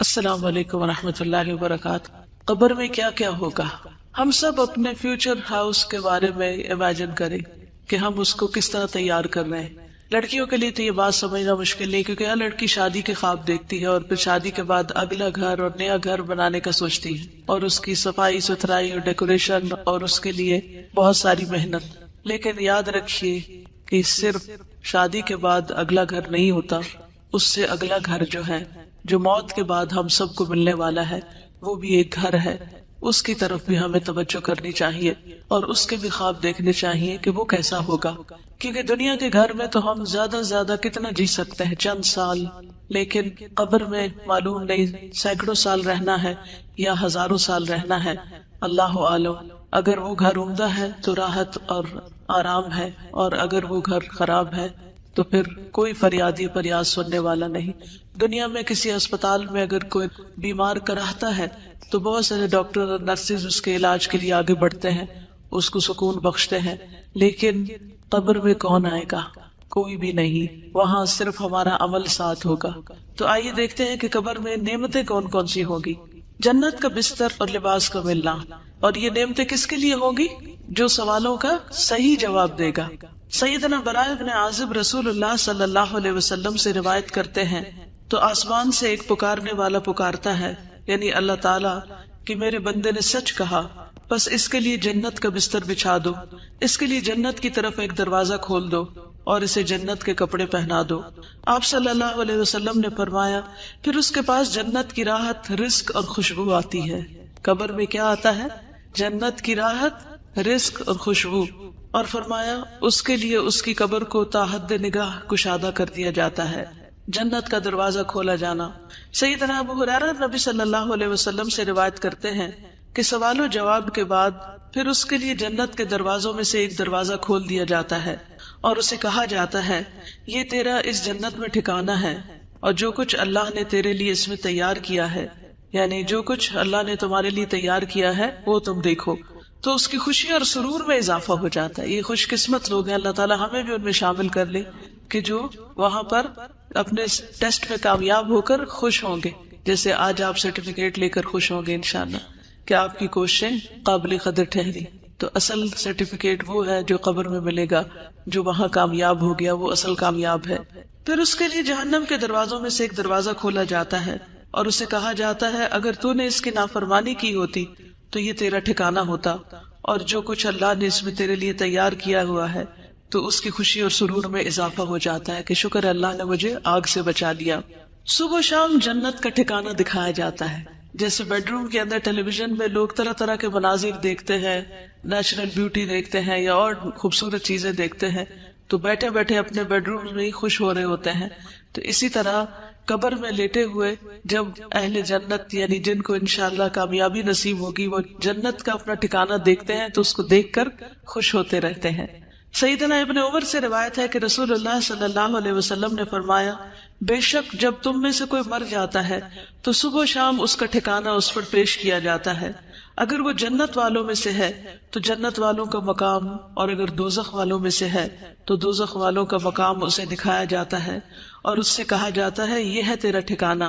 السلام علیکم ورحمۃ اللہ وبرکاتہ۔ قبر میں کیا کیا ہوگا؟ ہم سب اپنے فیوچر ہاؤس کے بارے میں امیجن کریں کہ ہم اس کو کس طرح تیار کر رہے ہیں۔ لڑکیوں کے لیے تو یہ بات سمجھنا مشکل نہیں، کیونکہ ہر لڑکی شادی کے خواب دیکھتی ہے اور پھر شادی کے بعد اگلا گھر اور نیا گھر بنانے کا سوچتی ہے، اور اس کی صفائی ستھرائی اور ڈیکوریشن اور اس کے لیے بہت ساری محنت۔ لیکن یاد رکھیے کہ صرف شادی کے بعد اگلا گھر نہیں ہوتا، اس سے اگلا گھر جو ہے، جو موت کے بعد ہم سب کو ملنے والا ہے، وہ بھی ایک گھر ہے۔ اس کی طرف بھی ہمیں توجہ کرنی چاہیے اور اس کے بھی خواب دیکھنے چاہیے کہ وہ کیسا ہوگا، کیونکہ دنیا کے گھر میں تو ہم زیادہ سے زیادہ کتنا جی سکتے ہیں، چند سال، لیکن قبر میں معلوم نہیں سینکڑوں سال رہنا ہے یا ہزاروں سال رہنا ہے، اللہ عالم۔ اگر وہ گھر عمدہ ہے تو راحت اور آرام ہے، اور اگر وہ گھر خراب ہے تو پھر کوئی فریادی فریاد سننے والا نہیں۔ دنیا میں کسی اسپتال میں اگر کوئی بیمار کراہتا ہے تو بہت سارے ڈاکٹر اور نرسز اس کے علاج کے لیے آگے بڑھتے ہیں، اس کو سکون بخشتے ہیں، لیکن قبر میں کون آئے گا؟ کوئی بھی نہیں، وہاں صرف ہمارا عمل ساتھ ہوگا۔ تو آئیے دیکھتے ہیں کہ قبر میں نعمتیں کون کون سی ہوگی۔ جنت کا بستر اور لباس کا ملنا، اور یہ نعمتیں کس کے لیے ہوگی؟ جو سوالوں کا صحیح جواب دے گا۔ سیدنا براء بن عازب رسول اللہ صلی اللہ علیہ وسلم سے روایت کرتے ہیں، تو آسمان سے ایک پکارنے والا پکارتا ہے، یعنی اللہ تعالیٰ، کہ میرے بندے نے سچ کہا، بس اس کے لیے جنت کا بستر بچھا دو، اس کے لیے جنت کی طرف ایک دروازہ کھول دو اور اسے جنت کے کپڑے پہنا دو۔ آپ صلی اللہ علیہ وسلم نے فرمایا، پھر اس کے پاس جنت کی راحت، رزق اور خوشبو آتی ہے۔ قبر میں کیا آتا ہے؟ جنت کی راحت، رزق اور خوشبو، اور فرمایا اس کے لیے اس کی قبر کو تا حد نگاہ کشادہ کر دیا جاتا ہے، جنت کا دروازہ کھولا جانا۔ سیدنا ابو ہریرہ نبی صلی اللہ علیہ وسلم سے روایت کرتے ہیں کہ سوال و جواب کے بعد پھر اس کے لیے جنت کے دروازوں میں سے ایک دروازہ کھول دیا جاتا ہے اور اسے کہا جاتا ہے، یہ تیرا اس جنت میں ٹھکانہ ہے، اور جو کچھ اللہ نے تیرے لیے اس میں تیار کیا ہے، یعنی جو کچھ اللہ نے تمہارے لیے تیار کیا ہے وہ تم دیکھو۔ تو اس کی خوشی اور سرور میں اضافہ ہو جاتا ہے۔ یہ خوش قسمت لوگ ہیں، اللہ تعالیٰ ہمیں بھی ان میں شامل کر لے کہ جو وہاں پر اپنے ٹیسٹ میں کامیاب ہو کر خوش ہوں گے، جیسے آج آپ سرٹیفکیٹ لے کر خوش ہوں گے انشاءاللہ کہ آپ کی کوششیں قابل قدر ٹھہری۔ تو اصل سرٹیفکیٹ وہ ہے جو قبر میں ملے گا، جو وہاں کامیاب ہو گیا وہ اصل کامیاب ہے۔ پھر اس کے لیے جہنم کے دروازوں میں سے ایک دروازہ کھولا جاتا ہے اور اسے کہا جاتا ہے، اگر تو نے اس کی نافرمانی کی ہوتی تو یہ تیرا ٹھکانہ ہوتا، اور جو کچھ اللہ نے اس میں تیرے لیے تیار کیا ہوا ہے، تو اس کی خوشی اور سرور میں اضافہ ہو جاتا ہے کہ شکر اللہ نے مجھے آگ سے بچا لیا۔ صبح و شام جنت کا ٹھکانہ دکھایا جاتا ہے، جیسے بیڈ روم کے اندر ٹیلی ویژن میں لوگ طرح طرح کے مناظر دیکھتے ہیں، نیچرل بیوٹی دیکھتے ہیں یا اور خوبصورت چیزیں دیکھتے ہیں، تو بیٹھے بیٹھے اپنے بیڈ روم میں ہی خوش ہو رہے ہوتے ہیں۔ تو اسی طرح قبر میں لیٹے ہوئے جب اہل جنت، یعنی جن کو انشاءاللہ کامیابی نصیب ہوگی، وہ جنت کا اپنا ٹھکانہ دیکھتے ہیں تو اس کو دیکھ کر خوش ہوتے رہتے ہیں۔ سیدنا ابن عمر سے روایت ہے کہ رسول اللہ صلی اللہ علیہ وسلم نے فرمایا، بے شک جب تم میں سے کوئی مر جاتا ہے تو صبح و شام اس کا ٹھکانہ اس پر پیش کیا جاتا ہے، اگر وہ جنت والوں میں سے ہے تو جنت والوں کا مقام، اور اگر دوزخ والوں میں سے ہے تو دوزخ والوں کا مقام اسے دکھایا جاتا ہے، اور اس سے کہا جاتا ہے، یہ ہے تیرا ٹھکانہ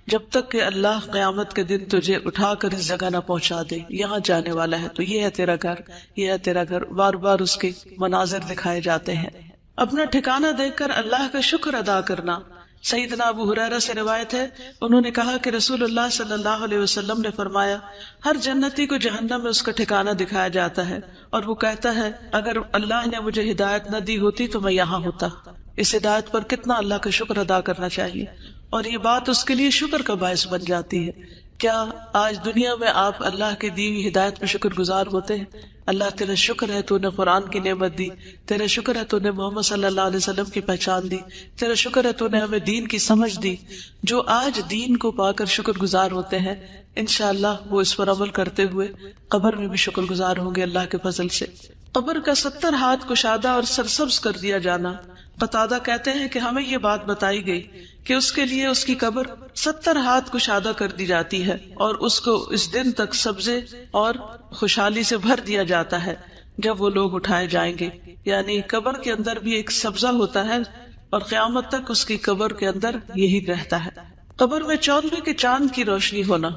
جب تک کہ اللہ قیامت کے دن تجھے اٹھا کر اس جگہ نہ پہنچا دے، یہاں جانے والا ہے، تو یہ ہے تیرا گھر، یہ ہے تیرا گھر۔ بار بار اس کے مناظر دکھائے جاتے ہیں۔ اپنا ٹھکانہ دیکھ کر اللہ کا شکر ادا کرنا۔ سیدنا ابو ہریرہ سے روایت ہے، انہوں نے کہا کہ رسول اللہ صلی اللہ علیہ وسلم نے فرمایا، ہر جنتی کو جہنم میں اس کا ٹھکانہ دکھایا جاتا ہے، اور وہ کہتا ہے، اگر اللہ نے مجھے ہدایت نہ دی ہوتی تو میں یہاں ہوتا۔ اس ہدایت پر کتنا اللہ کا شکر ادا کرنا چاہیے، اور یہ بات اس کے لیے شکر کا باعث بن جاتی ہے۔ کیا آج دنیا میں آپ اللہ کی دی ہوئی ہدایت پہ شکر گزار ہوتے ہیں؟ اللہ تیرا شکر ہے تو نے قرآن کی نعمت دی، تیرا شکر ہے تو نے محمد صلی اللہ علیہ وسلم کی پہچان دی، تیرا شکر ہے تو نے ہمیں دین کی سمجھ دی۔ جو آج دین کو پا کر شکر گزار ہوتے ہیں، انشاءاللہ وہ اس پر عمل کرتے ہوئے قبر میں بھی شکر گزار ہوں گے اللہ کے فضل سے۔ قبر کا 70 ہاتھ کشادہ اور سرسبز کر دیا جانا۔ قتادہ کہتے ہیں کہ ہمیں یہ بات بتائی گئی کہ اس کے لیے اس کی قبر 70 ہاتھ کشادہ کر دی جاتی ہے، اور اس کو اس دن تک سبزے اور خوشحالی سے بھر دیا جاتا ہے جب وہ لوگ اٹھائے جائیں گے۔ یعنی قبر کے اندر بھی ایک سبزہ ہوتا ہے، اور قیامت تک اس کی قبر کے اندر یہی رہتا ہے۔ قبر میں 14ویں کے چاند کی روشنی ہونا.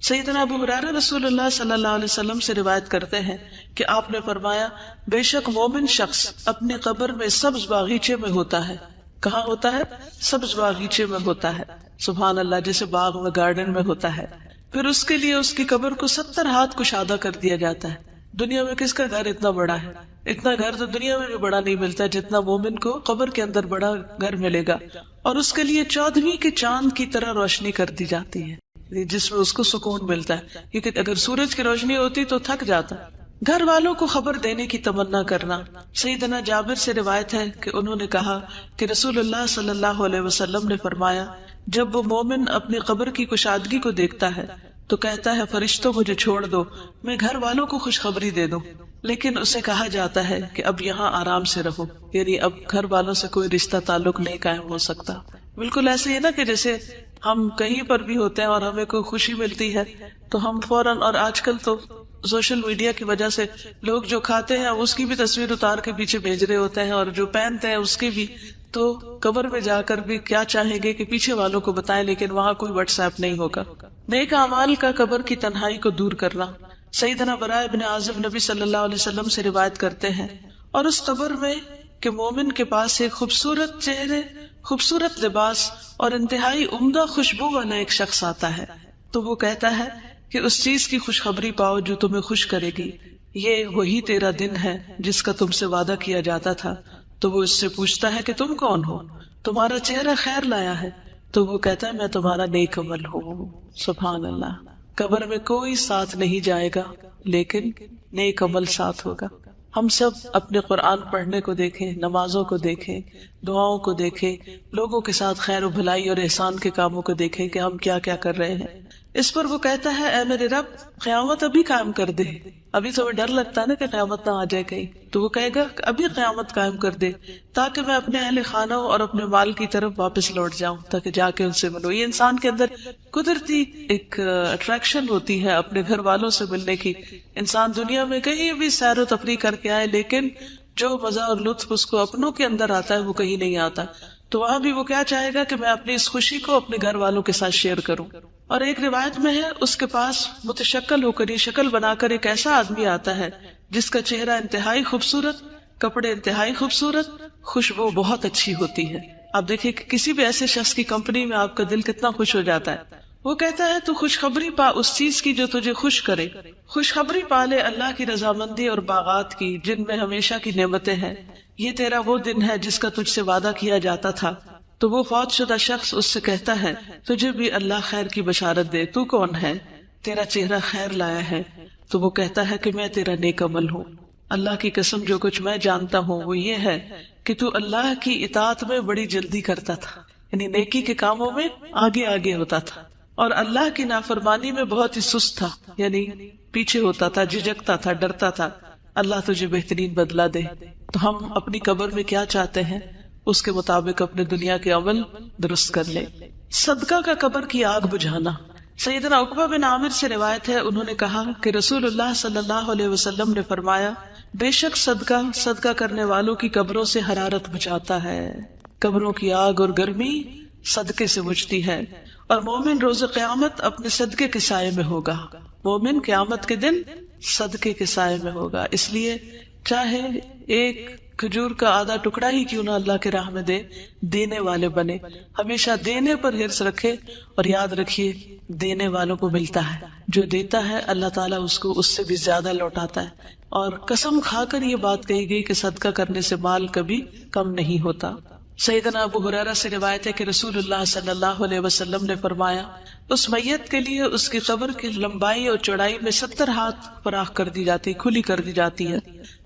سیدنا ابو ہریرہ رسول اللہ صلی اللہ علیہ وسلم سے روایت کرتے ہیں کہ آپ نے فرمایا بے شک مومن شخص اپنی قبر میں سبز باغیچے میں ہوتا ہے. کہاں ہوتا ہے؟ سبز باغیچے میں ہوتا ہے. سبحان اللہ، جیسے باغ میں گارڈن میں ہوتا ہے. پھر اس کے لیے اس کی قبر کو 70 ہاتھ کشادہ کر دیا جاتا ہے. دنیا میں کس کا گھر اتنا بڑا ہے؟ اتنا گھر تو دنیا میں بھی بڑا نہیں ملتا جتنا مومن کو قبر کے اندر بڑا گھر ملے گا. اور اس کے لیے 14ویں کے چاند کی طرح روشنی کر دی جاتی ہے، جس میں اس کو سکون ملتا ہے، کیونکہ اگر سورج کی روشنی ہوتی تو تھک جاتا. گھر والوں کو خبر دینے کی تمنا کرنا. سیدنا جابر سے روایت ہے کہ انہوں نے کہا کہ رسول اللہ صلی اللہ علیہ وسلم نے فرمایا جب وہ مومن اپنی قبر کی کشادگی کو دیکھتا ہے تو کہتا ہے فرشتوں مجھے چھوڑ دو، میں گھر والوں کو خوشخبری دے دوں. لیکن اسے کہا جاتا ہے کہ اب یہاں آرام سے رہو، یعنی اب گھر والوں سے کوئی رشتہ تعلق نہیں قائم ہو سکتا. بالکل ایسے ہی نا کہ جیسے ہم کہیں پر بھی ہوتے ہیں اور ہمیں کوئی خوشی ملتی ہے تو ہم فوراً، اور آج کل تو سوشل میڈیا کی وجہ سے لوگ جو کھاتے ہیں اس کی بھی تصویر اتار کے پیچھے بھیج رہے ہوتے ہیں، اور جو پہنتے ہیں اس کی بھی. تو قبر میں جا کر بھی کیا چاہیں گے کہ پیچھے والوں کو بتائیں، لیکن وہاں کوئی واٹس ایپ نہیں ہوگا. نیک اعمال کا قبر کی تنہائی کو دور کرنا. سیدنا براء ابن عازب نبی صلی اللہ علیہ وسلم سے روایت کرتے ہیں اور اس قبر میں کہ مومن کے پاس ایک خوبصورت چہرے، خوبصورت لباس اور انتہائی عمدہ خوشبو والا ایک شخص آتا ہے تو وہ کہتا ہے کہ اس چیز کی خوشخبری پاؤ جو تمہیں خوش کرے گی، یہ وہی تیرا دن ہے جس کا تم سے وعدہ کیا جاتا تھا. تو وہ اس سے پوچھتا ہے کہ تم کون ہو، تمہارا چہرہ خیر لایا ہے. تو وہ کہتا ہے میں تمہارا نیک عمل ہوں. سبحان اللہ. قبر میں کوئی ساتھ نہیں جائے گا لیکن نیک عمل ساتھ ہوگا. ہم سب اپنے قرآن پڑھنے کو دیکھیں، نمازوں کو دیکھیں، دعاؤں کو دیکھیں، لوگوں کے ساتھ خیر و بھلائی اور احسان کے کاموں کو دیکھیں کہ ہم کیا کیا کر رہے ہیں. اس پر وہ کہتا ہے اے میرے رب قیامت ابھی قائم کر دے. ابھی تمہیں ڈر لگتا ہے نا کہ قیامت نہ آ جائے کہیں، تو وہ کہے گا ابھی قیامت قائم کر دے تاکہ میں اپنے اہل خانہ اور اپنے مال کی طرف واپس لوٹ جاؤں، تاکہ جا کے ان سے ملوں. یہ انسان کے اندر قدرتی ایک اٹریکشن ہوتی ہے اپنے گھر والوں سے ملنے کی. انسان دنیا میں کہیں بھی سیر و تفریح کر کے آئے لیکن جو مزہ اور لطف اس کو اپنوں کے اندر آتا ہے وہ کہیں نہیں آتا. تو وہاں بھی وہ کیا چاہے گا کہ میں اپنی اس خوشی کو اپنے گھر والوں کے ساتھ شیئر کروں. اور ایک روایت میں ہے اس کے پاس متشکل ہو کر، یہ شکل بنا کر ایک ایسا آدمی آتا ہے جس کا چہرہ انتہائی خوبصورت، کپڑے انتہائی خوبصورت، خوشبو بہت اچھی ہوتی ہے. آپ دیکھیں کہ کسی بھی ایسے شخص کی کمپنی میں آپ کا دل کتنا خوش ہو جاتا ہے. وہ کہتا ہے تو خوشخبری پا اس چیز کی جو تجھے خوش کرے. خوشخبری پا لے اللہ کی رضامندی اور باغات کی جن میں ہمیشہ کی نعمتیں ہیں. یہ تیرا وہ دن ہے جس کا تجھ سے وعدہ کیا جاتا تھا. تو وہ فوت شدہ شخص اس سے کہتا ہے تجھے بھی اللہ خیر کی بشارت دے، تو کون ہے؟ تیرا چہرہ خیر لایا ہے. تو وہ کہتا ہے کہ میں تیرا نیک عمل ہوں. اللہ کی قسم جو کچھ میں جانتا ہوں وہ یہ ہے کہ تو اللہ کی اطاعت میں بڑی جلدی کرتا تھا، یعنی نیکی کے کاموں میں آگے آگے ہوتا تھا، اور اللہ کی نافرمانی میں بہت ہی سست تھا، یعنی پیچھے ہوتا تھا، جھجکتا تھا، ڈرتا تھا. اللہ تجھے بہترین بدلہ دے. تو ہم اپنی قبر میں کیا چاہتے ہیں اس کے مطابق اپنے دنیا کے عمل درست کر لیں. صدقہ کا قبر کی آگ بجھانا. سیدنا عقبہ بن عامر سے روایت ہے انہوں نے کہا کہ رسول اللہ صلی اللہ علیہ وسلم نے فرمایا بے شک صدقہ کرنے والوں کی قبروں سے حرارت بچاتا ہے. قبروں کی آگ اور گرمی صدقے سے بجھتی ہے، اور مومن روز قیامت اپنے صدقے کے سائے میں ہوگا. مومن قیامت کے دن صدقے کے سائے میں ہوگا. اس لیے چاہے ایک کھجور کا آدھا ٹکڑا ہی کیوں نہ اللہ کے راہ میں دے، دینے والے بنے. ہمیشہ دینے پر حرص رکھے، اور یاد رکھیے دینے والوں کو ملتا ہے. جو دیتا ہے اللہ تعالیٰ اس کو اس سے بھی زیادہ لوٹاتا ہے. اور قسم کھا کر یہ بات کہی گئی کہ صدقہ کرنے سے مال کبھی کم نہیں ہوتا. سیدنا ابو ہریرہ سے روایت ہے کہ رسول اللہ صلی اللہ علیہ وسلم نے فرمایا اس میت کے لیے اس کی قبر کی لمبائی اور چوڑائی میں 70 ہاتھ فراخ کر دی جاتی، کھلی کر دی جاتی ہے.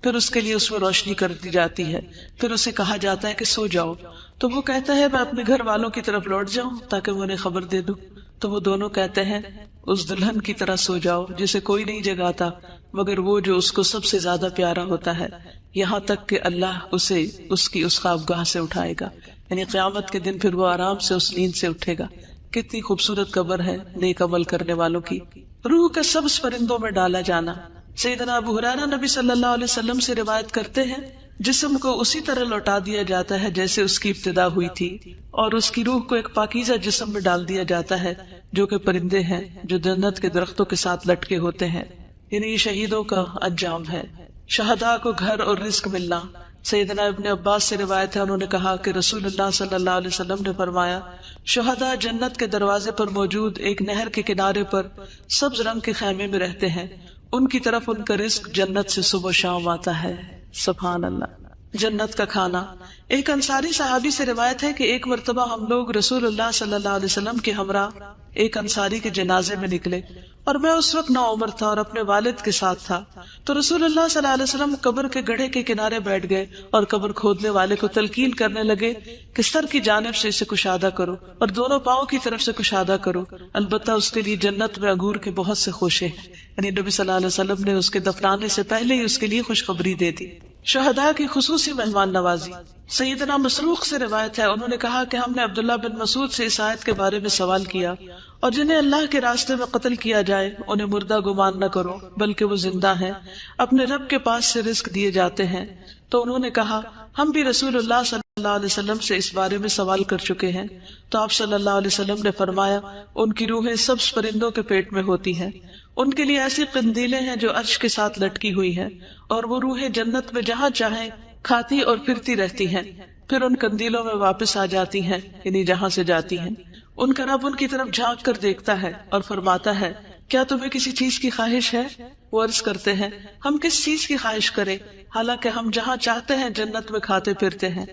پھر اس کے لیے اس میں روشنی کر دی جاتی ہے. پھر اسے کہا جاتا ہے کہ سو جاؤ. تو وہ کہتا ہے میں اپنے گھر والوں کی طرف لوٹ جاؤں تاکہ میں انہیں خبر دے دوں. تو وہ دونوں کہتے ہیں اس دلہن کی طرح سو جاؤ جسے کوئی نہیں جگاتا مگر وہ جو اس کو سب سے زیادہ پیارا ہوتا ہے، یہاں تک کہ اللہ اسے اس کی اس خوابگاہ سے اٹھائے گا. یعنی قیامت کے دن پھر وہ آرام سے اس نیند سے اٹھے گا. کتنی خوبصورت قبر ہے نیک عمل کرنے والوں کی. روح کا سبز پرندوں میں ڈالا جانا. سیدنا ابو ہریرہ نبی صلی اللہ علیہ وسلم سے روایت کرتے ہیں جسم کو اسی طرح لوٹا دیا جاتا ہے جیسے اس کی ابتدا ہوئی تھی، اور اس کی روح کو ایک پاکیزہ جسم میں ڈال دیا جاتا ہے جو کہ پرندے ہیں جو جنت کے درختوں کے ساتھ لٹکے ہوتے ہیں، یعنی یہ شہیدوں کا انجام ہے۔ شہداء کو گھر اور رزق ملنا۔ سیدنا ابن عباس سے روایت ہے، انہوں نے کہا کہ رسول اللہ صلی اللہ علیہ وسلم نے فرمایا، شہداء جنت کے دروازے پر موجود ایک نہر کے کنارے پر سبز رنگ کے خیمے میں رہتے ہیں، ان کی طرف ان کا رزق جنت سے صبح و شام آتا ہے۔ سبحان اللہ۔ جنت کا کھانا۔ ایک انصاری صحابی سے روایت ہے کہ ایک مرتبہ ہم لوگ رسول اللہ صلی اللہ علیہ وسلم کے ہمراہ ایک انصاری کے جنازے میں نکلے، اور میں اس وقت نوعمر تھا اور اپنے والد کے ساتھ تھا، تو رسول اللہ صلی اللہ علیہ وسلم قبر کے گڑھے کے کنارے بیٹھ گئے اور قبر کھودنے والے کو تلقین کرنے لگے کہ سر کی جانب سے اسے کشادہ کرو اور دونوں پاؤں کی طرف سے کشادہ کرو، البتہ اس کے لیے جنت میں انگور کے بہت سے خوشے ہیں۔ یعنی نبی صلی اللہ علیہ وسلم نے اس کے دفنانے سے پہلے ہی اس کے لیے خوشخبری دے دی۔ شہداء کی خصوصی مہمان نوازی۔ سیدنا مسروق سے روایت ہے، انہوں نے کہا کہ ہم نے عبداللہ بن مسعود سے اس آیت کے بارے میں سوال کیا، اور جنہیں اللہ کے راستے میں قتل کیا جائے انہیں مردہ گمان نہ کرو بلکہ وہ زندہ ہیں، اپنے رب کے پاس سے رزق دیے جاتے ہیں۔ تو انہوں نے کہا ہم بھی رسول اللہ صلی اللہ علیہ وسلم سے اس بارے میں سوال کر چکے ہیں، تو آپ صلی اللہ علیہ وسلم نے فرمایا ان کی روحیں سبز پرندوں کے پیٹ میں ہوتی ہیں، ان کے لیے ایسی قندیلیں ہیں جو عرش کے ساتھ لٹکی ہوئی ہیں، اور وہ روحیں جنت میں جہاں چاہیں کھاتی اور پھرتی رہتی ہیں، پھر ان قندیلوں میں واپس آ جاتی ہیں، یعنی جہاں سے جاتی ہیں۔ ان کا رب ان کی طرف جھانک کر دیکھتا ہے اور فرماتا ہے کیا تمہیں کسی چیز کی خواہش ہے؟ وہ عرض کرتے ہیں ہم کس چیز کی خواہش کریں، حالانکہ ہم جہاں چاہتے ہیں جنت میں کھاتے پھرتے ہیں۔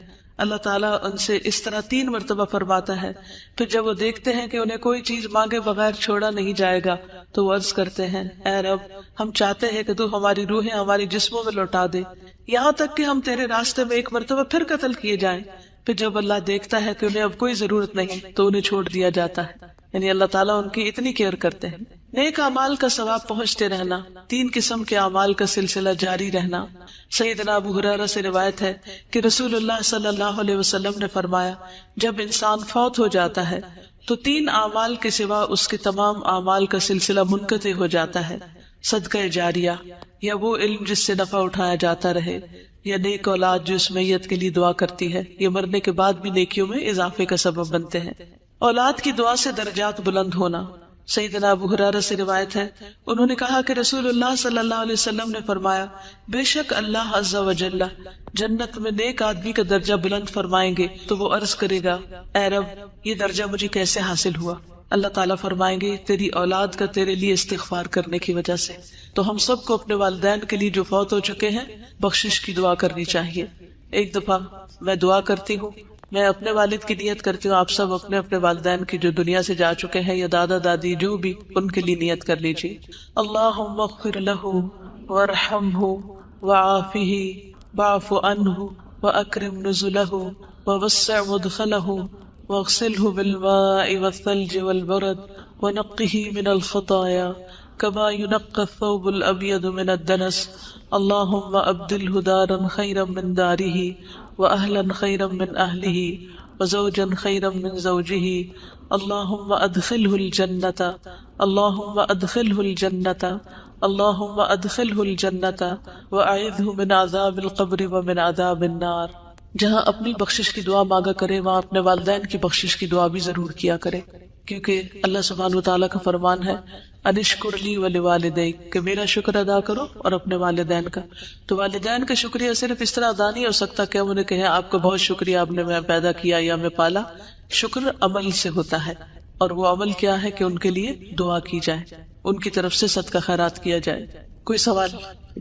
اللہ تعالیٰ ان سے اس طرح 3 مرتبہ فرماتا ہے، پھر جب وہ دیکھتے ہیں کہ انہیں کوئی چیز مانگے بغیر چھوڑا نہیں جائے گا تو وہ عرض کرتے ہیں اے رب ہم چاہتے ہیں کہ تو ہماری روحیں ہماری جسموں میں لوٹا دے، یہاں تک کہ ہم تیرے راستے میں ایک مرتبہ پھر قتل کیے جائیں۔ پھر جب اللہ دیکھتا ہے کہ انہیں اب کوئی ضرورت نہیں تو انہیں چھوڑ دیا جاتا ہے، یعنی اللہ تعالیٰ ان کی اتنی کیئر کرتے ہیں۔ نیک اعمال کا ثواب پہنچتے رہنا۔ 3 قسم کے اعمال کا سلسلہ جاری رہنا۔ سیدنا ابو ہریرہ سے روایت ہے کہ رسول اللہ صلی اللہ علیہ وسلم نے فرمایا جب انسان فوت ہو جاتا ہے تو 3 اعمال کے سوا اس کے تمام اعمال کا سلسلہ منقطع ہو جاتا ہے۔ صدقہ جاریہ، یا وہ علم جس سے نفع اٹھایا جاتا رہے، یا نیک اولاد جو اس میت کے لیے دعا کرتی ہے، یہ مرنے کے بعد بھی نیکیوں میں اضافے کا سبب بنتے ہیں۔ اولاد کی دعا سے درجات بلند ہونا۔ سیدنا ابو ہریرہ سے روایت ہے، انہوں نے کہا کہ رسول اللہ صلی اللہ علیہ وسلم نے فرمایا بے شک اللہ عز و جل جنت میں نیک آدمی کا درجہ بلند فرمائیں گے تو وہ عرض کرے گا اے رب یہ درجہ مجھے کیسے حاصل ہوا؟ اللہ تعالیٰ فرمائیں گے تیری اولاد کا تیرے لیے استغفار کرنے کی وجہ سے۔ تو ہم سب کو اپنے والدین کے لیے جو فوت ہو چکے ہیں بخشش کی دعا کرنی چاہیے۔ ایک دفعہ میں دعا کرتی ہوں، میں اپنے والد کی نیت کرتی ہوں، آپ سب اپنے اپنے والدین کی جو دنیا سے جا چکے ہیں یا دادا دادی جو بھی، ان کے لیے نیت کر لیجیے۔ اللہم اغفر لہ وارحمہ وعافہ واعف عنہ واکرم نزلہ ووسع مدخلہ واغسلہ بالماء والثلج والبرد ونقہ من الخطایا كما ينقى الثوب الأبيض من الدنس اللهم أبدله دارا خيرا من داره وأهلا خيرا من أهله وزوجا خيرا من زوجه اللهم أدخله الجنة اللهم أدخله الجنة اللهم أدخله الجنة وأعذه من عذاب القبر ومن عذاب النار۔ جہاں اپنی بخشش کی دعا مانگا کرے وہاں اپنے والدین کی بخشش کی دعا بھی ضرور کیا کرے، کیونکہ اللہ سبحانہ وتعالیٰ کا فرمان ہے انشکر لی ولوالدیک کہ میرا شکر ادا کرو اور اپنے والدین کا۔ تو والدین کا شکریہ صرف اس طرح ادا نہیں ہو سکتا کہ ہم انہیں کہیں آپ کا بہت شکریہ، آپ نے میں پیدا کیا یا میں پالا۔ شکر عمل سے ہوتا ہے، اور وہ عمل کیا ہے کہ ان کے لیے دعا کی جائے، ان کی طرف سے صدقہ خیرات کیا جائے۔ کوئی سوال؟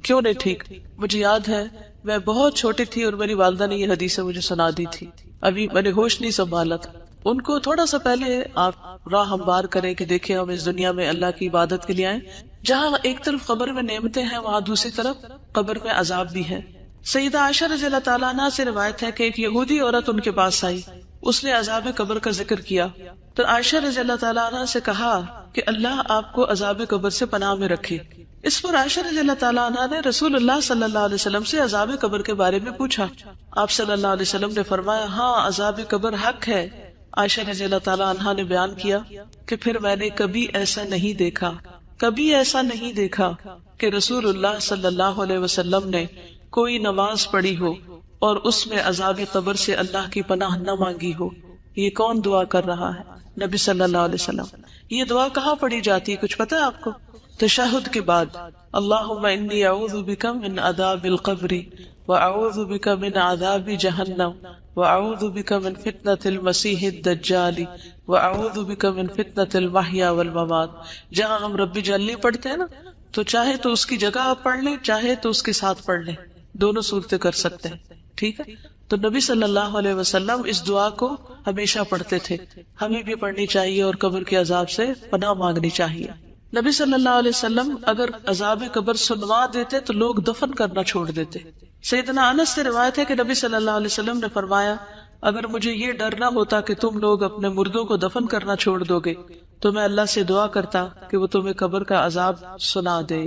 کیوں نہیں ٹھیک؟ مجھے یاد ہے میں بہت چھوٹی تھی اور میری والدہ نے یہ حدیث مجھے سنا دی تھی، ابھی میں نے ہوش نہیں سنبھالا تھا۔ ان کو تھوڑا سا پہلے آپ راہ ہموار کریں کہ دیکھیں ہم اس دنیا میں اللہ کی عبادت کے لیے آئیں، جہاں ایک طرف قبر میں نعمتیں ہیں وہاں دوسری طرف قبر میں عذاب بھی ہے۔ سیدہ عائشہ رضی اللہ تعالیٰ عنہ سے روایت ہے کہ ایک یہودی عورت ان کے پاس آئی، اس نے عذاب قبر کا ذکر کیا، تو عائشہ رضی اللہ تعالیٰ عنہ سے کہا کہ اللہ آپ کو عذاب قبر سے پناہ میں رکھے۔ اس پر عائشہ رضی اللہ تعالیٰ عنہ نے رسول اللہ صلی اللہ علیہ وسلم سے عذاب قبر کے بارے میں پوچھا۔ آپ صلی اللہ علیہ وسلم نے فرمایا ہاں عذاب قبر حق ہے۔ عائشہ رضی اللہ تعالیٰ عنہ نے بیان کیا کہ پھر میں نے کبھی ایسا نہیں دیکھا کہ رسول اللہ صلی اللہ علیہ وسلم نے کوئی نماز پڑھی ہو اور اس میں عذاب قبر سے اللہ کی پناہ نہ مانگی ہو. یہ کون دعا کر رہا ہے؟ نبی صلی اللہ علیہ وسلم. یہ دعا کہاں پڑھی جاتی ہے کچھ پتا ہے آپ کو؟ تشہد کے بعد. اللہم انی اعوذ بک من عذاب القبر واعوذ بک من عذاب جہنم واعوذ بک من فتنة المسیح الدجال واعوذ بک من فتنة المحیا والممات. جہاں ہم رب جلنی پڑھتے ہیں نا، تو چاہے تو اس کی جگہ آپ پڑھ لیں، چاہے تو اس کے ساتھ پڑھ لیں، دونوں صورتیں کر سکتے ہیں. ٹھیک ہے. تو نبی صلی اللہ علیہ وسلم اس دعا کو ہمیشہ پڑھتے تھے. ہمیں بھی پڑھنی چاہیے اور قبر کے عذاب سے پناہ مانگنی چاہیے. نبی صلی اللہ علیہ وسلم اگر عذاب قبر سنوا دیتے تو لوگ دفن کرنا چھوڑ دیتے. سیدنا انس سے روایت ہے کہ نبی صلی اللہ علیہ وسلم نے فرمایا، اگر مجھے یہ ڈر نہ ہوتا کہ تم لوگ اپنے مردوں کو دفن کرنا چھوڑ دو گے تو میں اللہ سے دعا کرتا کہ وہ تمہیں قبر کا عذاب سنا دے.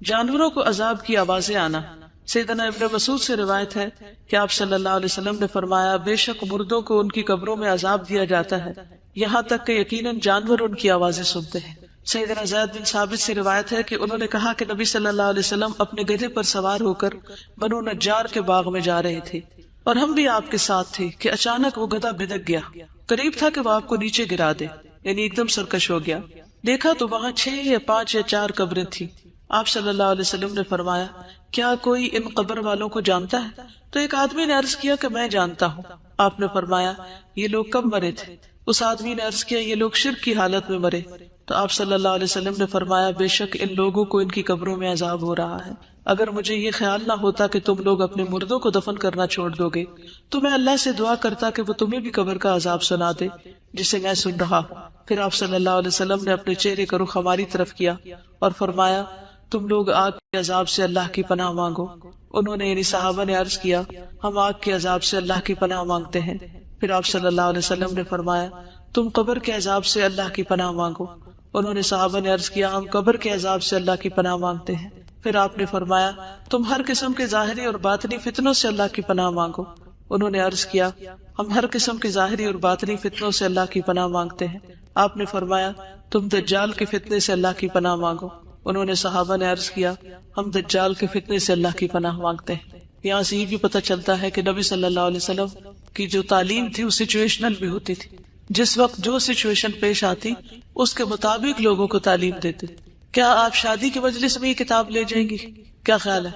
جانوروں کو عذاب کی آوازیں آنا. سیدنا ابن مسعود سے روایت ہے کہ آپ صلی اللہ علیہ وسلم نے فرمایا، بے شک مردوں کو ان کی قبروں میں عذاب دیا جاتا ہے یہاں تک کہ یقیناً جانور ان کی آوازیں سنتے ہیں. سیدنا زید بن ثابت سے روایت ہے کہ انہوں نے کہا کہ نبی صلی اللہ علیہ وسلم اپنے گدھے پر سوار ہو کر بنو نجار کے باغ میں جا رہے تھے اور ہم بھی آپ کے ساتھ تھے کہ اچانک وہ گدھا بھدک گیا. قریب تھا کہ وہ آپ کو نیچے گرا دے، یعنی ایک دم سرکش ہو گیا. دیکھا تو وہاں 6 یا 5 یا 4 قبریں تھیں. آپ صلی اللہ علیہ وسلم نے فرمایا، کیا کوئی ان قبر والوں کو جانتا ہے؟ تو ایک آدمی نے عرض کیا کہ میں جانتا ہوں. آپ نے فرمایا، یہ لوگ کب مرے تھے؟ اس آدمی نے عرض کیا، یہ لوگ شرک کی حالت میں مرے. تو آپ صلی اللہ علیہ وسلم نے فرمایا، بے شک ان لوگوں کو ان کی قبروں میں عذاب ہو رہا ہے. اگر مجھے یہ خیال نہ ہوتا کہ تم لوگ اپنے مردوں کو دفن کرنا چھوڑ دو گے تو میں اللہ سے دعا کرتا کہ وہ تمہیں بھی قبر کا عذاب سنا دے جسے میں سن رہا ہوں. پھر آپ صلی اللہ علیہ وسلم نے اپنے چہرے کا رخ ہماری طرف کیا اور فرمایا، تم لوگ آگ کے عذاب سے اللہ کی پناہ مانگو. انہوں نے یعنی صحابہ نے عرض کیا، ہم آگ کے عذاب سے اللہ کی پناہ مانگتے ہیں. پھر آپ صلی اللہ علیہ وسلم نے فرمایا، تم قبر کے عذاب سے اللہ کی پناہ مانگو. انہوں نے صحابہ نے عرض کیا، ہم قبر کے عذاب سے اللہ کی پناہ مانگتے ہیں. پھر آپ نے فرمایا، تم ہر قسم کے ظاہری اور باطنی فتنوں سے اللہ کی پناہ مانگو. انہوں نے عرض کیا، ہم ہر قسم کے ظاہری اور باطنی فتنوں سے اللہ کی پناہ مانگتے ہیں. آپ نے فرمایا، تم دجال کے فتنے سے اللہ کی پناہ مانگو. انہوں نے صحابہ نے عرض کیا، ہم دجال کے فتنے سے اللہ کی پناہ مانگتے ہیں. یہاں سے یہ بھی پتہ چلتا ہے کہ نبی صلی اللہ علیہ وسلم کی جو تعلیم تھی وہ سچویشنل بھی ہوتی تھی. جس وقت جو سچویشن پیش آتی اس کے مطابق لوگوں کو تعلیم دیتے. کیا آپ شادی کے مجلس میں یہ کتاب لے جائیں گی؟ کیا خیال ہے؟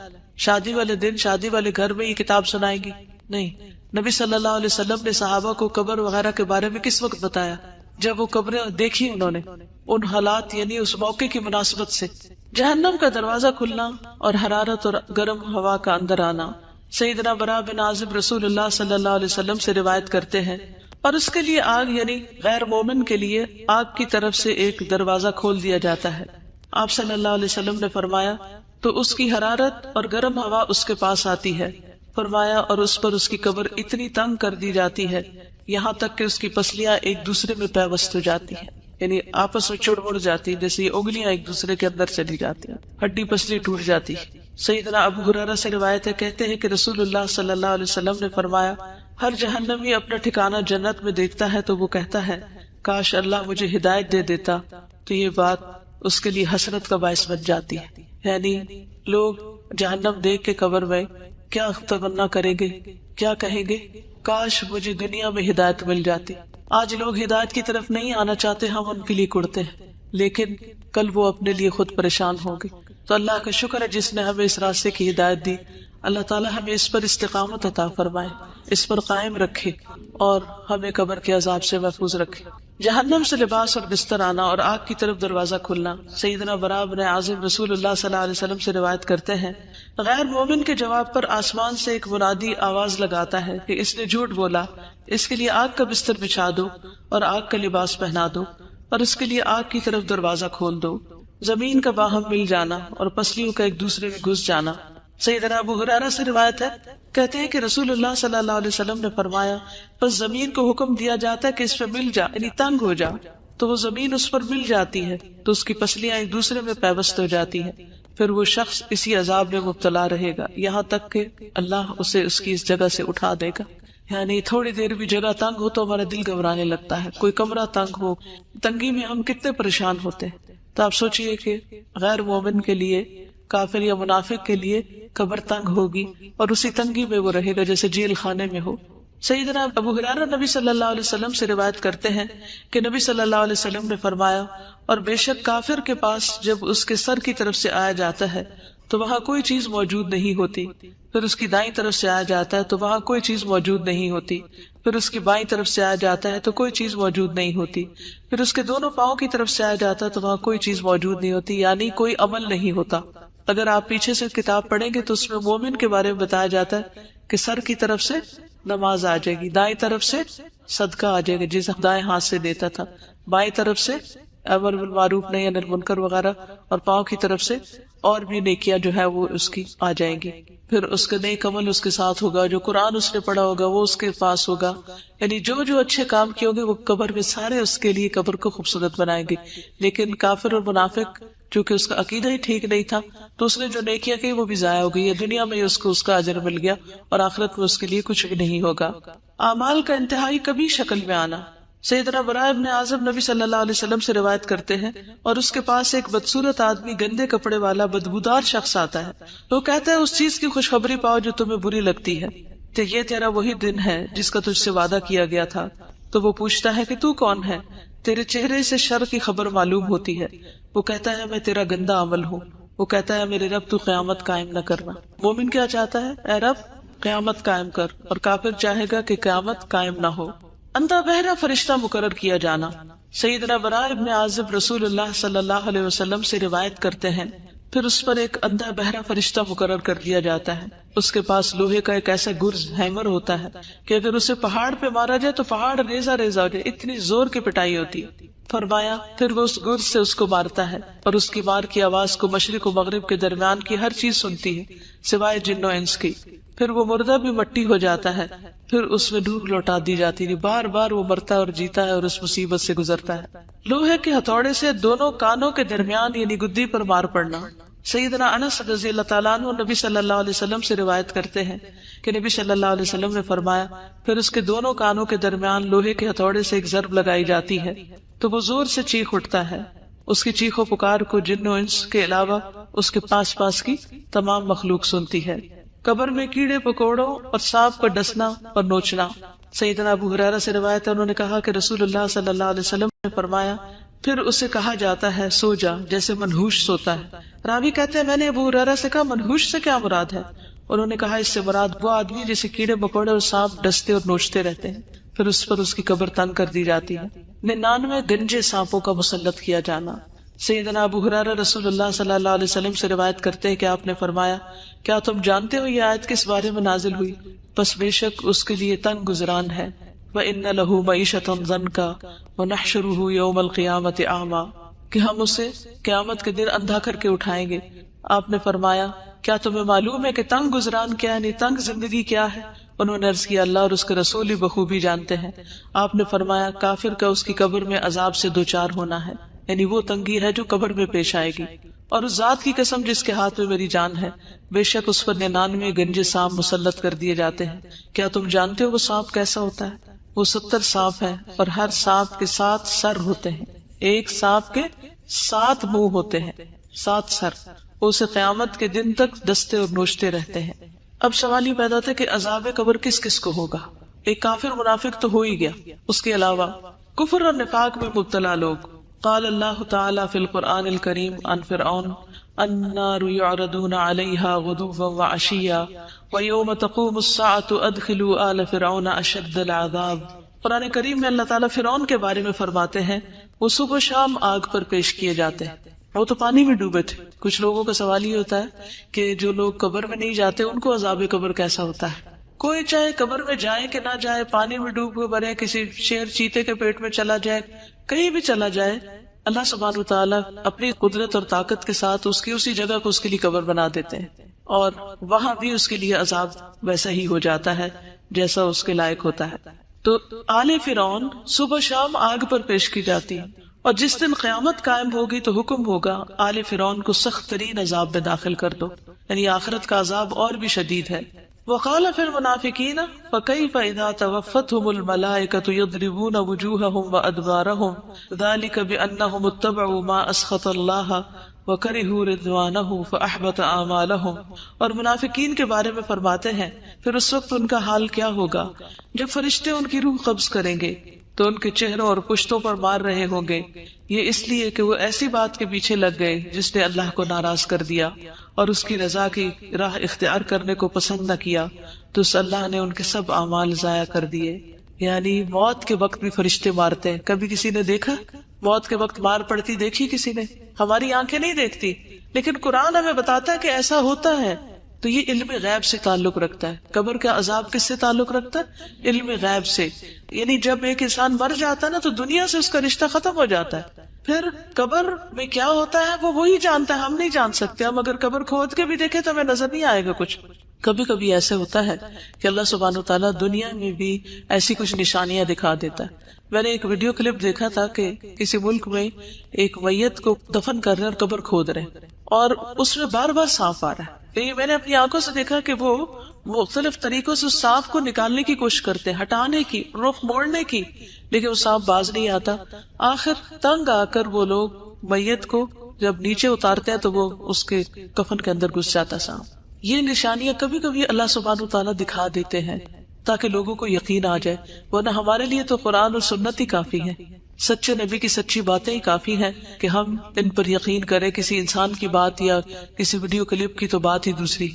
شادی والے دن شادی والے گھر میں یہ کتاب سنائیں گی؟ نہیں. نبی صلی اللہ علیہ وسلم نے صحابہ کو قبر وغیرہ کے بارے میں کس وقت بتایا؟ جب وہ قبریں دیکھی انہوں نے، ان حالات یعنی اس موقع کی مناسبت سے. جہنم کا دروازہ کھلنا اور حرارت اور گرم ہوا کا اندر آنا. سیدنا براء بن عازب رسول اللہ صلی اللہ علیہ وسلم سے روایت کرتے ہیں، اور اس کے لیے آگ یعنی غیر مومن کے لیے آگ کی طرف سے ایک دروازہ کھول دیا جاتا ہے. آپ صلی اللہ علیہ وسلم نے فرمایا، تو اس کی حرارت اور گرم ہوا اس کے پاس آتی ہے. فرمایا، اور اس پر اس کی قبر اتنی تنگ کر دی جاتی ہے یہاں تک کہ اس کی پسلیاں ایک دوسرے میں پیوست ہو جاتی ہیں، یعنی آپس میں چڑ مڑ جاتی، جیسے یہ انگلیاں ایک دوسرے کے اندر چلی جاتی ہیں، ہڈی پسلی ٹوٹ جاتی ہے. سیدنا ابو ہریرہ سے روایت ہے، کہتے ہیں کہ رسول اللہ صلی اللہ علیہ وسلم نے فرمایا، ہر جہنمی اپنا ٹھکانہ جنت میں دیکھتا ہے تو وہ کہتا ہے، کاش اللہ مجھے ہدایت دے دیتا. تو یہ بات اس کے لیے حسرت کا باعث بن جاتی ہے. یعنی لوگ جہنم دیکھ کے قبر میں کیا تمنا کریں گے، کیا کہیں گے، کاش مجھے دنیا میں ہدایت مل جاتی. آج لوگ ہدایت کی طرف نہیں آنا چاہتے، ہم ان کے لیے کڑتے ہیں، لیکن کل وہ اپنے لیے خود پریشان ہوں گے. تو اللہ کا شکر ہے جس نے ہمیں اس راستے کی ہدایت دی. اللہ تعالیٰ ہمیں اس پر استقامت عطا فرمائے، اس پر قائم رکھے اور ہمیں قبر کے عذاب سے محفوظ رکھے. جہنم سے لباس اور بستر آنا اور آگ کی طرف دروازہ کھلنا. سیدنا براء بن عازب رسول اللہ صلی اللہ علیہ وسلم سے روایت کرتے ہیں، غیر مومن کے جواب پر آسمان سے ایک منادی آواز لگاتا ہے کہ اس نے جھوٹ بولا، اس کے لیے آگ کا بستر بچھا دو اور آگ کا لباس پہنا دو اور اس کے لیے آگ کی طرف دروازہ کھول دو. زمین کا باہم مل جانا اور پسلیوں کا ایک دوسرے میں گھس جانا. سیدنا ابو ہریرہ سے روایت ہے، کہتے ہیں کہ رسول اللہ صلی اللہ علیہ وسلم نے فرمایا، پس زمین کو حکم دیا جاتا ہے کہ اس پہ مل جا، یعنی تنگ ہو جا، تو وہ زمین اس پر مل جاتی ہے تو اس کی پسلیاں ایک دوسرے میں پیوست ہو جاتی ہیں. پھر وہ شخص اسی عذاب میں مبتلا رہے گا یہاں تک کہ اللہ اسے اس کی اس جگہ سے اٹھا دے گا. یعنی تھوڑی دیر بھی جگہ تنگ ہو تو ہمارا دل گھبرانے لگتا ہے. کوئی کمرہ تنگ ہو، تنگی میں ہم کتنے پریشان ہوتے ہیں. تو آپ سوچئے کہ غیر مومن کے لیے، کافر یا منافق کے لیے قبر تنگ ہوگی اور اسی تنگی میں وہ رہے گا جیسے جیل خانے میں ہو۔ سیدنا ابو ہریرہ نبی صلی اللہ علیہ وسلم سے روایت کرتے ہیں کہ نبی صلی اللہ علیہ وسلم نے فرمایا، اور بے شک کافر کے پاس جب اس کے سر کی طرف سے آیا جاتا ہے تو وہاں کوئی چیز موجود نہیں ہوتی، پھر اس کی دائیں طرف سے آیا جاتا ہے تو وہاں کوئی چیز موجود نہیں ہوتی، پھر اس کی بائیں طرف سے آیا جاتا ہے تو کوئی چیز موجود نہیں ہوتی، پھر اس کے دونوں پاؤں کی طرف سے آیا جاتا ہے تو وہاں کوئی چیز موجود نہیں ہوتی، یعنی کوئی عمل نہیں ہوتا۔ اگر آپ پیچھے سے کتاب پڑھیں گے تو اس میں مومن کے بارے میں بتایا جاتا ہے کہ سر کی طرف سے نماز آ جائے گی، دائیں طرف سے صدقہ آ جائے گا جسے دائیں ہاتھ سے دیتا تھا، بائیں طرف سے امر بالمعروف نہی عن المنکر وغیرہ، اور پاؤں کی طرف سے اور بھی نیکیاں جو ہے وہ اس کی آ جائیں گی۔ پھر اس کا نیک عمل اس کے ساتھ ہوگا، جو قرآن اس نے پڑھا ہوگا وہ اس کے پاس ہوگا، یعنی جو جو اچھے کام کیے ہوگے وہ قبر میں سارے اس کے لیے قبر کو خوبصورت بنائیں گے۔ لیکن کافر اور منافق چونکہ اس کا عقیدہ ہی ٹھیک نہیں تھا تو اس نے جو نیکیاں کی وہ بھی ضائع ہو گئی ہے، دنیا میں اس کو اس کا اجر مل گیا اور آخرت میں اس کے لیے کچھ بھی نہیں ہوگا۔ اعمال کا انتہائی کبھی شکل میں آنا۔ سیدنا براء ابن عازب نبی صلی اللہ علیہ وسلم سے روایت کرتے ہیں، اور اس کے پاس ایک بدصورت آدمی گندے کپڑے والا بدبودار شخص آتا ہے، تو کہتا ہے اس چیز کی خوشخبری پاؤ جو تمہیں بری لگتی ہے، تو یہ تیرا وہی دن ہے جس کا تجھ سے وعدہ کیا گیا تھا۔ تو وہ پوچھتا ہے کہ تو کون ہے؟ تیرے چہرے سے شر کی خبر معلوم ہوتی ہے۔ وہ کہتا ہے میں تیرا گندا عمل ہوں۔ وہ کہتا ہے میرے رب تو قیامت قائم نہ کرنا۔ مومن کیا چاہتا ہے؟ اے رب قیامت قائم کر، اور کافر چاہے گا کہ قیامت قائم نہ ہو۔ اندھا بہرا فرشتہ مقرر کیا جانا۔ سیدنا براء ابن عازب رسول اللہ صلی اللہ علیہ وسلم سے روایت کرتے ہیں، پھر اس پر ایک اندھا بہرا فرشتہ مقرر کر دیا جاتا ہے۔ اس کے پاس لوہے کا ایک ایسا گرز ہیمر ہوتا ہے کہ اگر اسے پہاڑ پہ مارا جائے تو پہاڑ ریزہ ریزہ ہو جائے، اتنی زور کی پٹائی ہوتی ہے۔ فرمایا پھر وہ اس گرز سے اس کو مارتا ہے، اور اس کی مار کی آواز کو مشرق و مغرب کے درمیان کی ہر چیز سنتی ہے سوائے جن و انس کی۔ پھر وہ مردہ بھی مٹی ہو جاتا ہے، پھر اس میں روح لوٹا دی جاتی ہے، بار بار وہ مرتا اور جیتا ہے اور اس مصیبت سے گزرتا ہے۔ لوہے کے ہتھوڑے سے دونوں کانوں کے درمیان یعنی گدی پر مار پڑنا۔ سیدنا انس رضی اللہ تعالیٰ عنہ نبی صلی اللہ علیہ وسلم سے روایت کرتے ہیں کہ نبی صلی اللہ علیہ وسلم نے فرمایا پھر اس کے دونوں کانوں کے درمیان لوہے کے ہتھوڑے سے ایک ضرب لگائی جاتی ہے تو وہ زور سے چیخ اٹھتا ہے۔ اس کی چیخ و پکار کو جن و انس کے علاوہ اس کے پاس پاس کی تمام مخلوق سنتی ہے۔ قبر میں کیڑے پکوڑوں اور سانپ کا ڈسنا اور نوچنا۔ سیدنا ابو ہریرہ سے روایت ہے، انہوں نے کہا کہ رسول اللہ صلی اللہ علیہ وسلم نے فرمایا پھر اسے کہا جاتا ہے سو جا جیسے منحوش سوتا ہے۔ راوی کہتے ہیں میں نے ابو ہریرہ سے کہا منحوش سے کیا مراد ہے؟ انہوں نے کہا اس سے مراد وہ آدمی جسے کیڑے مکوڑے اور سانپ ڈستے اور نوچتے رہتے ہیں، پھر اس پر اس کی قبر تنگ کر دی جاتی ہے۔ 99 گنجے سانپوں کا مسلط کیا جانا۔ سیدنا ابو ہریرہ رسول اللہ صلی اللہ علیہ وسلم سے روایت کرتے ہیں کہ آپ نے فرمایا کیا تم جانتے ہو یہ آیت کس بارے میں نازل ہوئی؟ بس بے شک اس کے لیے تنگ گزران ہے۔ وَإِنَّ لَهُ مَعِيشَةً ضَنْكَ وَنَحْشُرُهُ يَوْمَ الْقِيَامَةِ أَعْمَى، کہ ہم اسے قیامت کے دن اندھا کر کے اٹھائیں گے۔ آپ نے فرمایا کیا تمہیں معلوم ہے کہ تنگ گزران کیا یعنی تنگ زندگی کیا ہے؟ انہوں نے عرض کیا اللہ اور اس کے رسول ہی بخوبی جانتے ہیں۔ آپ نے فرمایا کافر کا اس کی قبر میں عذاب سے دوچار ہونا ہے، یعنی وہ تنگی ہے جو قبر میں پیش آئے گی۔ اور اس ذات کی قسم جس کے ہاتھ میں میری جان ہے، بے شک اس پر 99 گنجے سانپ مسلط کر دیے جاتے ہیں۔ کیا تم جانتے ہو وہ سانپ کیسا ہوتا ہے؟ وہ 70 سانپ ہیں اور ہر سانپ کے 7 سر ہوتے ہیں۔ ایک سانپ کے 7 منہ ہوتے ہیں، 7 سر۔ وہ اسے قیامت کے دن تک ڈستے اور نوچتے رہتے ہیں۔ اب سوال یہ پیدا تھا کہ عذاب قبر کس کس کو ہوگا؟ ایک کافر منافق تو ہو ہی گیا، اس کے علاوہ کفر اور نفاق میں مبتلا لوگ۔ قال اللہ تعالی فی القرآن الکریم عن فرعون النار یعرضون علیہا غدوا وعشیا ویوم تقوم الساعة ادخلوا آل فرعون اشد العذاب۔ قرآن کریم میں اللہ تعالیٰ فرعون کے بارے میں فرماتے ہیں وہ صبح و شام آگ پر پیش کیے جاتے ہیں۔ وہ تو پانی میں ڈوبے تھے۔ کچھ لوگوں کا سوال یہ ہوتا ہے کہ جو لوگ قبر میں نہیں جاتے ان کو عذاب قبر کیسا ہوتا ہے؟ کوئی چاہے قبر میں جائے کہ نہ جائے، پانی میں ڈوب کے مرے، کسی شیر چیتے کے پیٹ میں چلا جائے، کہیں بھی چلا جائے، اللہ سبحانہ وتعالیٰ اپنی قدرت اور طاقت کے ساتھ اس کی اسی جگہ کو اس کے لیے قبر بنا دیتے ہیں، اور وہاں بھی اس کے لیے عذاب ویسا ہی ہو جاتا ہے جیسا اس کے لائق ہوتا ہے۔ تو آل فرعون صبح شام آگ پر پیش کی جاتی ہے، اور جس دن قیامت قائم ہوگی تو حکم ہوگا آل فرعون کو سخت ترین عذاب میں داخل کر دو، یعنی آخرت کا عذاب اور بھی شدید ہے۔ وقال فی المنافقین فکیف اذا توفتهم الملائکۃ یضربون وجوہهم وادبارهم ذلک بانہم اتبعوا ما اسخط اللہ وَكَرِهُوا رِضْوَانَهُ فَأَحْبَطَ أَعْمَالَهُمْ، اور منافقین کے بارے میں فرماتے ہیں پھر اس وقت ان کا حال کیا ہوگا جب فرشتے ان کی روح قبض کریں گے تو ان کے چہروں اور پشتوں پر مار رہے ہوں گے، یہ اس لیے کہ وہ ایسی بات کے پیچھے لگ گئے جس نے اللہ کو ناراض کر دیا اور اس کی رضا کی راہ اختیار کرنے کو پسند نہ کیا، تو اس اللہ نے ان کے سب اعمال ضائع کر دیے۔ یعنی موت کے وقت بھی فرشتے مارتے ہیں۔ کبھی کسی نے دیکھا موت کے وقت مار پڑتی دیکھی کسی نے؟ ہماری آنکھیں نہیں دیکھتی، لیکن قرآن ہمیں بتاتا ہے کہ ایسا ہوتا ہے۔ تو یہ علم غیب سے تعلق رکھتا ہے۔ قبر کا عذاب کس سے تعلق رکھتا ہے؟ علم غیب سے۔ یعنی جب ایک انسان مر جاتا ہے نا تو دنیا سے اس کا رشتہ ختم ہو جاتا ہے، پھر قبر میں کیا ہوتا ہے وہ وہی جانتا ہے، ہم نہیں جان سکتے۔ ہم اگر قبر کھود کے بھی دیکھیں تو ہمیں نظر نہیں آئے گا کچھ۔ کبھی کبھی ایسے ہوتا ہے کہ اللہ سبحانہ وتعالیٰ دنیا میں بھی ایسی کچھ نشانیاں دکھا دیتا ہے۔ میں نے ایک ویڈیو کلپ دیکھا تھا کہ کسی ملک میں ایک میت کو دفن کر رہے اور قبر کھود رہے اور اس میں بار بار سانپ آ رہا ہے۔ یہ میں نے اپنی آنکھوں سے دیکھا کہ وہ مختلف طریقوں سے اس سانپ کو نکالنے کی کوشش کرتے ہیں، ہٹانے کی، رخ موڑنے کی، لیکن وہ سانپ باز نہیں آتا۔ آخر تنگ آ کر وہ لوگ میت کو جب نیچے اتارتے ہیں تو وہ اس کے کفن کے اندر گھس جاتا سانپ۔ یہ نشانیاں کبھی کبھی اللہ سبحانہ وتعالیٰ دکھا دیتے ہیں تاکہ لوگوں کو یقین آ جائے، ورنہ ہمارے لیے تو قرآن اور سنت ہی کافی ہے، سچے نبی کی سچی باتیں ہی کافی ہیں کہ ہم ان پر یقین کریں۔ کسی انسان کی بات یا کسی ویڈیو کلپ کی تو بات ہی دوسری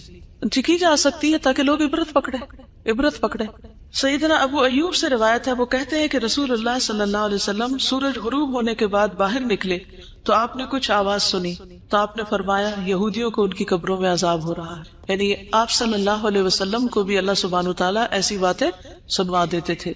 کی جا سکتی ہے تاکہ لوگ عبرت پکڑے۔ سیدنا ابو ایوب سے روایت ہے، وہ کہتے ہیں کہ رسول اللہ صلی اللہ علیہ وسلم سورج غروب ہونے کے بعد باہر نکلے تو آپ نے کچھ آواز سنی تو آپ نے فرمایا یہودیوں کو ان کی قبروں میں عذاب ہو رہا ہے۔ یعنی آپ صلی اللہ علیہ وسلم کو بھی اللہ سبحانہ وتعالیٰ ایسی باتیں سنوا دیتے تھے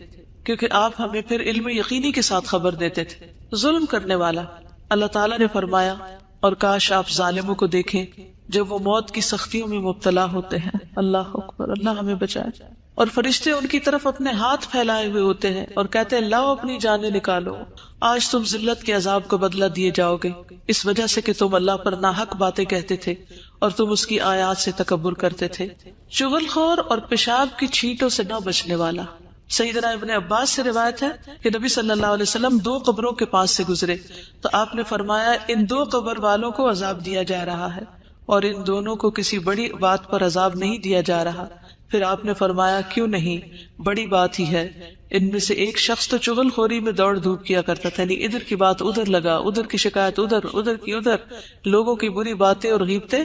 کیونکہ آپ ہمیں پھر علم یقینی کے ساتھ خبر دیتے تھے۔ ظلم کرنے والا، اللہ تعالیٰ نے فرمایا اور کاش آپ ظالموں کو دیکھیں جب وہ موت کی سختیوں میں مبتلا ہوتے ہیں۔ اللہ اکبر، اللہ ہمیں بچائے۔ اور فرشتے ان کی طرف اپنے ہاتھ پھیلائے ہوئے ہوتے ہیں اور کہتے ہیں لاؤ اپنی جانیں نکالو، آج تم ذلت کے عذاب کا بدلہ دیے جاؤ گے، اس وجہ سے کہ تم اللہ پر ناحق باتیں کہتے تھے اور تم اس کی آیات سے تکبر کرتے تھے۔ چغل خور اور پیشاب کی چھینٹوں سے نہ بچنے والا۔ سیدنا ابن عباس سے روایت ہے کہ نبی صلی اللہ علیہ وسلم 2 قبروں کے پاس سے گزرے تو آپ نے فرمایا ان 2 قبر والوں کو عذاب دیا جا رہا ہے اور ان دونوں کو کسی بڑی بات پر عذاب نہیں دیا جا رہا۔ پھر آپ نے فرمایا کیوں نہیں، بڑی بات ہی ہے۔ ان میں سے ایک شخص تو چغل خوری میں دوڑ دھوپ کیا کرتا تھا، یعنی ادھر کی بات ادھر لگا، ادھر کی شکایت ادھر، ادھر کی ادھر، لوگوں کی بری باتیں اور غیبتیں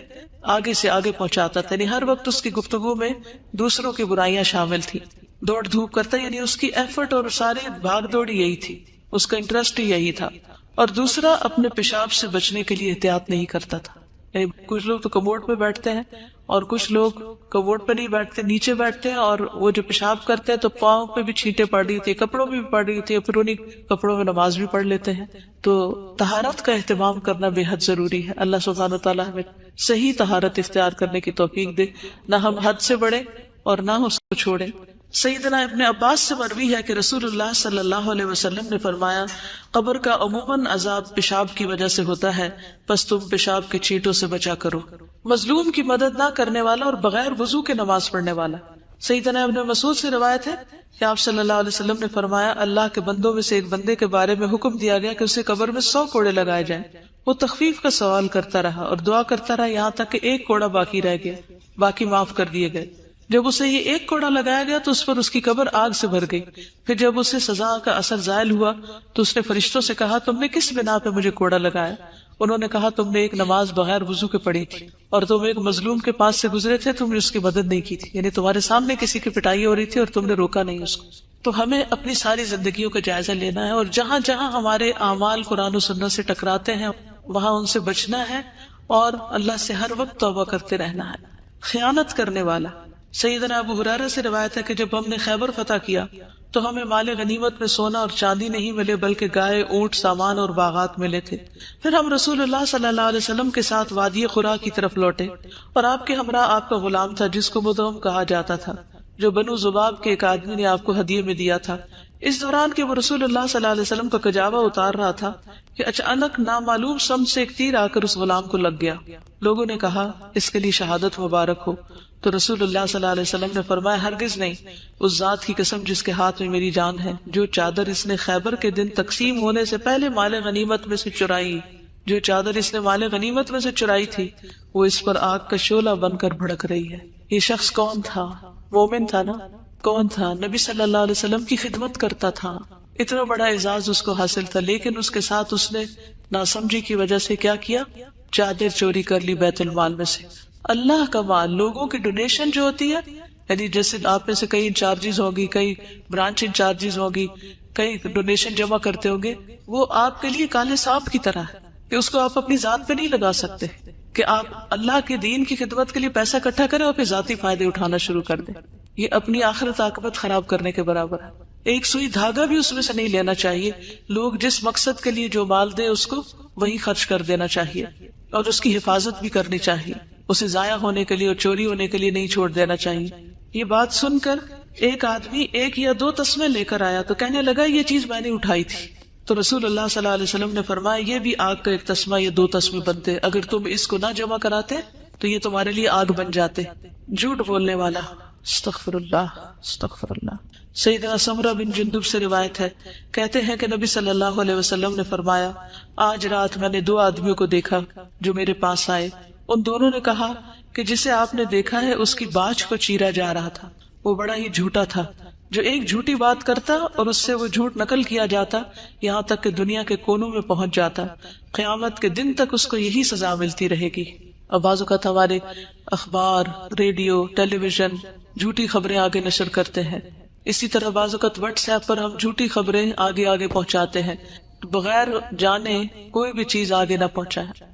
آگے سے آگے پہنچاتا تھا، یعنی ہر وقت اس کی گفتگو میں دوسروں کی برائیاں شامل تھی۔ دوڑ دھوپ کرتا یعنی اس کی ایفرٹ اور ساری بھاگ دوڑ یہی تھی، اس کا انٹرسٹ ہی یہی تھا۔ اور دوسرا اپنے پیشاب سے بچنے کے لیے احتیاط نہیں کرتا تھا، یعنی کچھ لوگ تو کموڈ پہ بیٹھتے ہیں اور کچھ لوگ کموڈ پہ نہیں بیٹھتے، نیچے بیٹھتے ہیں، اور وہ جو پیشاب کرتے ہیں تو پاؤں پہ بھی چھینٹیں پڑ رہی ہوتی ہے، کپڑوں میں بھی پڑ رہی ہوتی ہے، پھر انہیں کپڑوں میں نماز بھی پڑھ لیتے ہیں۔ تو طہارت کا اہتمام کرنا بے حد ضروری ہے۔ اللہ سبحانہ وتعالیٰ ہمیں صحیح طہارت اختیار کرنے کی توفیق دے، نہ ہم حد سے بڑھیں اور نہ اس کو چھوڑیں۔ سیدنا ابن عباس سے مروی ہے کہ رسول اللہ صلی اللہ علیہ وسلم نے فرمایا قبر کا عموماً عذاب پیشاب کی وجہ سے ہوتا ہے، پس تم پیشاب کے چھینٹوں سے بچا کرو۔ مظلوم کی مدد نہ کرنے والا اور بغیر وضو کے نماز پڑھنے والا۔ سیدنا ابن مسعود سے روایت ہے کہ آپ صلی اللہ علیہ وسلم نے فرمایا اللہ کے بندوں میں سے ایک بندے کے بارے میں حکم دیا گیا کہ اسے قبر میں 100 کوڑے لگائے جائیں۔ وہ تخفیف کا سوال کرتا رہا اور دعا کرتا رہا یہاں تک کہ 1 کوڑا باقی رہ گیا، باقی معاف کر دیے گئے۔ جب اسے یہ 1 کوڑا لگایا گیا تو اس پر اس کی قبر آگ سے بھر گئی۔ پھر جب اسے سزا کا اثر زائل ہوا تو اس نے فرشتوں سے کہا تم نے کس بنا پہ مجھے کوڑا لگایا؟ انہوں نے کہا تم نے ایک نماز بغیر وضو کے پڑھی تھی اور تم ایک مظلوم کے پاس سے گزرے تھے، تم نے اس کی مدد نہیں کی تھی، یعنی تمہارے سامنے کسی کی پٹائی ہو رہی تھی اور تم نے روکا نہیں اس کو۔ تو ہمیں اپنی ساری زندگیوں کا جائزہ لینا ہے اور جہاں جہاں ہمارے اعمال قرآن و سنت سے ٹکراتے ہیں وہاں ان سے بچنا ہے اور اللہ سے ہر وقت توبہ کرتے رہنا ہے۔ خیانت کرنے والا۔ سیدنا ابو ہریرہ سے روایت ہے کہ جب ہم نے خیبر فتح کیا تو ہمیں مال غنیمت میں سونا اور چاندی نہیں ملے بلکہ گائے، اونٹ، سامان اور باغات ملے تھے۔ پھر ہم رسول اللہ صلی اللہ علیہ وسلم کے ساتھ وادی قرا کی طرف لوٹے اور آپ کے ہمراہ آپ کا غلام تھا جس کو مدعم کہا جاتا تھا، جو بنو ذباب کے ایک آدمی نے آپ کو ہدیے میں دیا تھا۔ اس دوران کہ وہ رسول اللہ صلی اللہ علیہ وسلم کا کجاوا اتار رہا تھا کہ اچانک نامعلوم سمت سے ایک تیر آ کر اس غلام کو لگ گیا۔ لوگوں نے کہا اس کے لیے شہادت مبارک ہو، تو رسول اللہ صلی اللہ علیہ وسلم نے فرمایا ہرگز نہیں، اس ذات کی قسم جس کے ہاتھ میں میری جان ہے، جو چادر اس نے خیبر کے دن تقسیم ہونے سے پہلے مال غنیمت میں سے چرائی، جو چادر اس نے مال غنیمت میں سے چرائی تھی وہ اس پر آگ کا شعلہ بن کر بھڑک رہی ہے۔ یہ شخص کون تھا؟ مومن تھا نا؟ کون تھا؟ نبی صلی اللہ علیہ وسلم کی خدمت کرتا تھا، اتنا بڑا اعزاز اس کو حاصل تھا، لیکن اس کے ساتھ اس نے ناسمجھی کی وجہ سے کیا کیا؟ چادر چوری کر لی بیت المال میں سے۔ اللہ کا مال، لوگوں کی ڈونیشن جو ہوتی ہے، یعنی جیسے آپ میں سے کئی انچارجز ہوگی، کئی برانچ انچارجز ہوگی، کئی ڈونیشن جمع کرتے ہوں گے، وہ آپ کے لیے کالے سانپ کی طرح ہے کہ اس کو آپ اپنی ذات پہ نہیں لگا سکتے، کہ آپ اللہ کے دین کی خدمت کے لیے پیسہ اکٹھا کریں اور پھر ذاتی فائدے اٹھانا شروع کر دیں۔ یہ اپنی آخرت عاقبت خراب کرنے کے برابر ہے۔ ایک سوئی دھاگا بھی اس میں سے نہیں لینا چاہیے۔ لوگ جس مقصد کے لیے جو مال دے اس کو وہی خرچ کر دینا چاہیے، اور اس کی حفاظت بھی کرنی چاہیے، اسے ضائع ہونے کے لیے اور چوری ہونے کے لیے نہیں چھوڑ دینا چاہیے۔ یہ بات سن کر ایک آدمی 1 یا 2 تسمے لے کر آیا تو کہنے لگا یہ چیز میں نے اٹھائی تھی۔ تو رسول اللہ صلی اللہ علیہ وسلم نے فرمایا یہ بھی آگ کا 1 تسمہ یا 2 تسمے بنتے، اگر تم اس کو نہ جمع کراتے تو یہ تمہارے لیے آگ بن جاتے۔ جھوٹ بولنے والا، استغفر اللہ استغفر اللہ۔ سیدنا سمرہ بن جندب سے روایت ہے، کہتے ہیں کہ نبی صلی اللہ علیہ وسلم نے فرمایا آج رات میں نے 2 آدمیوں کو دیکھا جو میرے پاس آئے۔ ان دونوں نے کہا کہ جسے آپ نے دیکھا ہے اس کی باچھ کو چیرا جا رہا تھا، وہ بڑا ہی جھوٹا تھا، جو ایک جھوٹی بات کرتا اور اس سے وہ جھوٹ نقل کیا جاتا یہاں تک کہ دنیا کے کونوں میں پہنچ جاتا، قیامت کے دن تک اس کو یہی سزا ملتی رہے گی۔ اب بعض اوقات ہمارے اخبار، ریڈیو، ٹیلی ویژن جھوٹی خبریں آگے نشر کرتے ہیں، اسی طرح بعض اوقات واٹس ایپ پر ہم جھوٹی خبریں آگے پہنچاتے ہیں، بغیر جانے کوئی بھی چیز آگے نہ پہنچائے۔